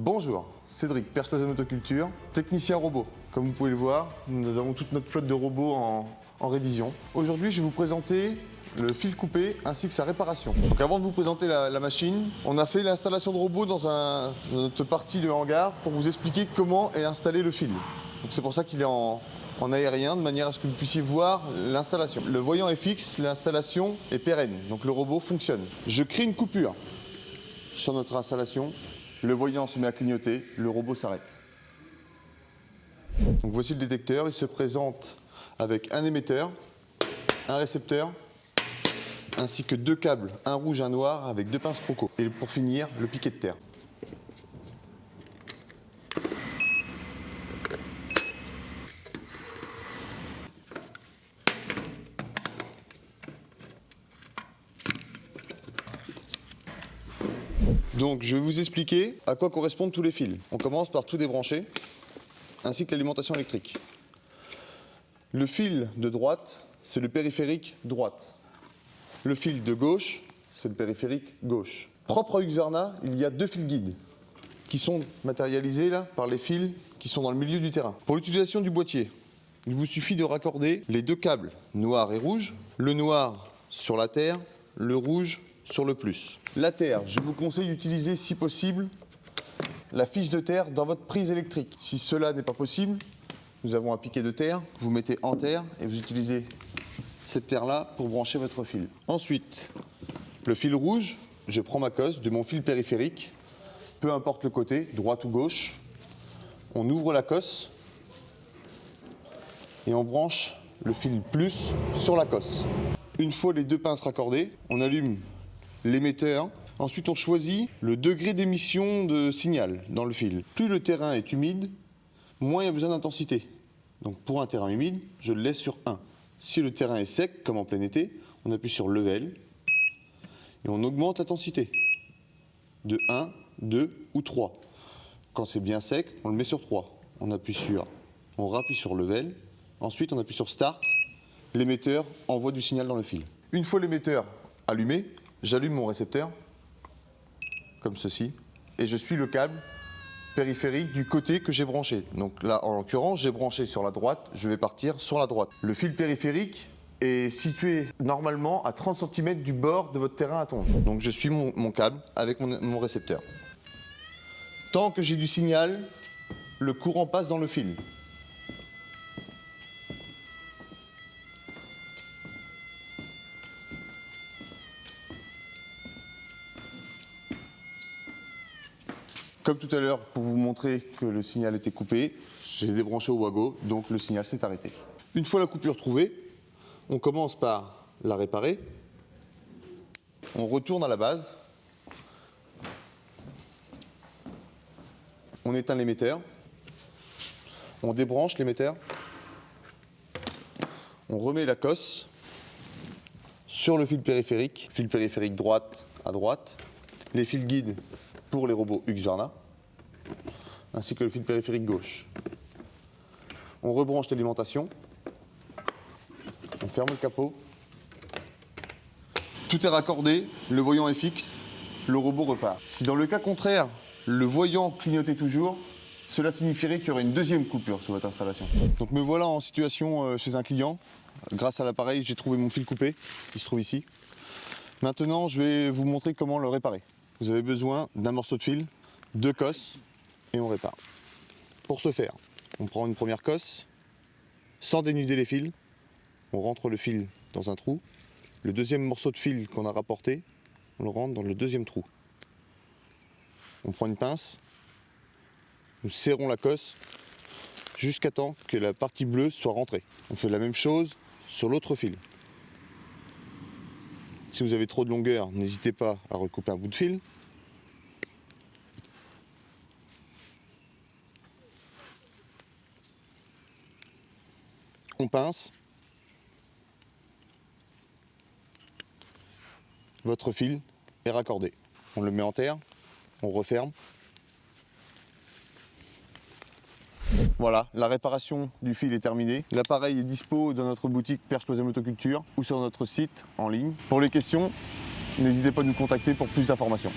Bonjour, Cédric, Perche Loisel Motoculture, technicien robot. Comme vous pouvez le voir, nous avons toute notre flotte de robots en révision. Aujourd'hui, je vais vous présenter le fil coupé ainsi que sa réparation. Donc avant de vous présenter la machine, on a fait l'installation de robots dans notre partie de hangar pour vous expliquer comment est installé le fil. C'est pour ça qu'il est en aérien, de manière à ce que vous puissiez voir l'installation. Le voyant est fixe, l'installation est pérenne, donc le robot fonctionne. Je crée une coupure sur notre installation, le voyant se met à clignoter, le robot s'arrête. Donc voici le détecteur, il se présente avec un émetteur, un récepteur, ainsi que deux câbles, un rouge, un noir, avec deux pinces croco. Et pour finir, le piquet de terre. Donc je vais vous expliquer à quoi correspondent tous les fils. On commence par tout débrancher, ainsi que l'alimentation électrique. Le fil de droite, c'est le périphérique droite. Le fil de gauche, c'est le périphérique gauche. Propre à Husqvarna, il y a deux fils guides qui sont matérialisés là par les fils qui sont dans le milieu du terrain. Pour l'utilisation du boîtier, il vous suffit de raccorder les deux câbles noir et rouge, le noir sur la terre, le rouge sur le plus. La terre, je vous conseille d'utiliser si possible la fiche de terre dans votre prise électrique. Si cela n'est pas possible, nous avons un piquet de terre que vous mettez en terre et vous utilisez cette terre-là pour brancher votre fil. Ensuite, le fil rouge, je prends ma cosse de mon fil périphérique, peu importe le côté, droite ou gauche. On ouvre la cosse et on branche le fil plus sur la cosse. Une fois les deux pinces raccordées, on allume l'émetteur. Ensuite, on choisit le degré d'émission de signal dans le fil. Plus le terrain est humide, moins il y a besoin d'intensité. Donc pour un terrain humide, je le laisse sur 1. Si le terrain est sec, comme en plein été, on appuie sur level et on augmente l'intensité de 1, 2 ou 3. Quand c'est bien sec, on le met sur 3. On rappuie sur level, ensuite on appuie sur start, l'émetteur envoie du signal dans le fil. Une fois l'émetteur allumé, j'allume mon récepteur, comme ceci, et je suis le câble périphérique du côté que j'ai branché. Donc là, en l'occurrence, j'ai branché sur la droite, je vais partir sur la droite. Le fil périphérique est situé normalement à 30 cm du bord de votre terrain à tondre. Donc je suis mon câble avec mon récepteur. Tant que j'ai du signal, le courant passe dans le fil. Comme tout à l'heure, pour vous montrer que le signal était coupé, j'ai débranché au wago, donc le signal s'est arrêté. Une fois la coupure trouvée, on commence par la réparer. On retourne à la base. On éteint l'émetteur. On débranche l'émetteur. On remet la cosse sur le fil périphérique droite à droite. Les fils guides pour les robots Husqvarna, ainsi que le fil périphérique gauche. On rebranche l'alimentation, on ferme le capot, tout est raccordé, le voyant est fixe, le robot repart. Si dans le cas contraire, le voyant clignotait toujours, cela signifierait qu'il y aurait une deuxième coupure sur votre installation. Donc me voilà en situation chez un client. Grâce à l'appareil, j'ai trouvé mon fil coupé, qui se trouve ici. Maintenant, je vais vous montrer comment le réparer. Vous avez besoin d'un morceau de fil, deux cosses, et on répare. Pour ce faire, on prend une première cosse, sans dénuder les fils, on rentre le fil dans un trou. Le deuxième morceau de fil qu'on a rapporté, on le rentre dans le deuxième trou. On prend une pince, nous serrons la cosse jusqu'à temps que la partie bleue soit rentrée. On fait la même chose sur l'autre fil. Si vous avez trop de longueur, n'hésitez pas à recouper un bout de fil. On pince. Votre fil est raccordé. On le met en terre, on referme. Voilà, la réparation du fil est terminée. L'appareil est dispo dans notre boutique Perche Loisel Motoculture ou sur notre site en ligne. Pour les questions, n'hésitez pas à nous contacter pour plus d'informations.